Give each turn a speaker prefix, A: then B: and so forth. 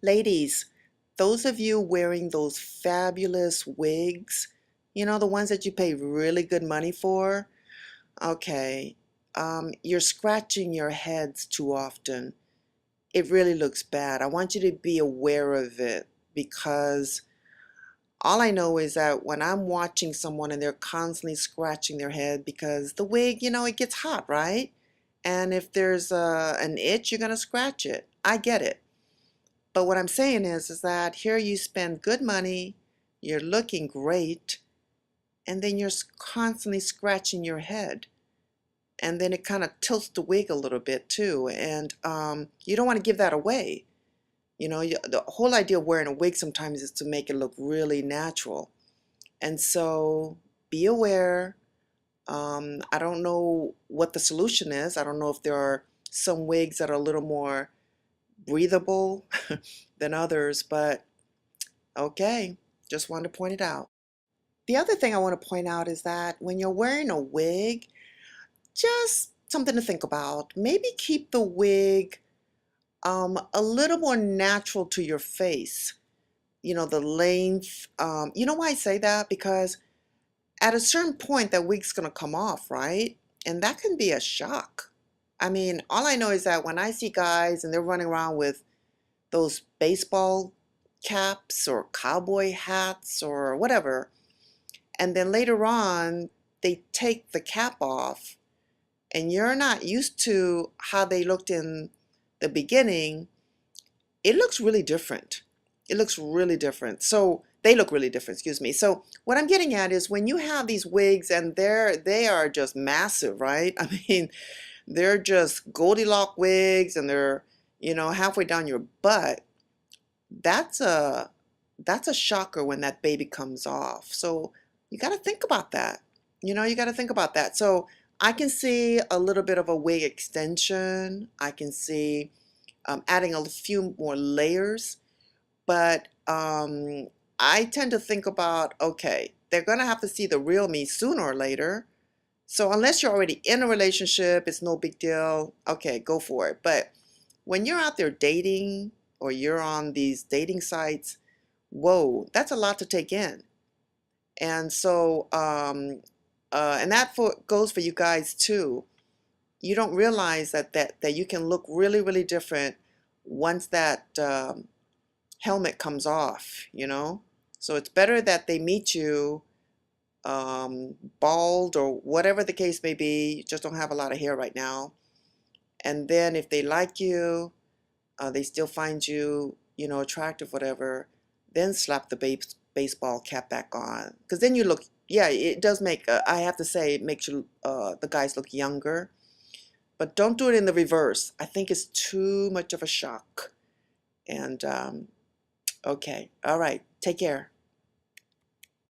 A: Ladies, those of you wearing those fabulous wigs, the ones that you pay really good money for, okay, you're scratching your heads too often. It really looks bad. I want you to be aware of it because all I know is that when I'm watching someone and they're constantly scratching their head because the wig, it gets hot, right? And if there's an itch, you're going to scratch it. I get it. But what I'm saying is that here you spend good money, you're looking great, and then you're constantly scratching your head. And then it kind of tilts the wig a little bit too. And you don't want to give that away. The whole idea of wearing a wig sometimes is to make it look really natural. And so be aware. I don't know what the solution is. I don't know if there are some wigs that are a little more breathable than others, but okay, just wanted to point it out. The other thing I want to point out is that when you're wearing a wig, just something to think about. Maybe keep the wig a little more natural to your face. The length. You know why I say that? Because at a certain point, that wig's going to come off, right? And that can be a shock. I mean, all I know is that when I see guys and they're running around with those baseball caps or cowboy hats or whatever, and then later on they take the cap off and you're not used to how they looked in the beginning, it looks really different. It looks really different. So they look really different, excuse me. So what I'm getting at is when you have these wigs and they are just massive, right? I mean, they're just Goldilocks wigs and they're, halfway down your butt. That's a shocker when that baby comes off. So you got to think about that. You got to think about that. So I can see a little bit of a wig extension. I can see adding a few more layers, but I tend to think about, okay, they're going to have to see the real me sooner or later. So unless you're already in a relationship, it's no big deal. Okay, go for it. But when you're out there dating or you're on these dating sites, whoa, that's a lot to take in. And so, and that goes for you guys too. You don't realize that you can look really, really different once that helmet comes off. So it's better that they meet you bald or whatever the case may be. You just don't have a lot of hair right now. And then if they like you, they still find you, attractive, whatever, then slap the baseball cap back on. Because then you look, yeah, it does make, I have to say, it makes you, the guys look younger. But don't do it in the reverse. I think it's too much of a shock. And okay, all right, take care.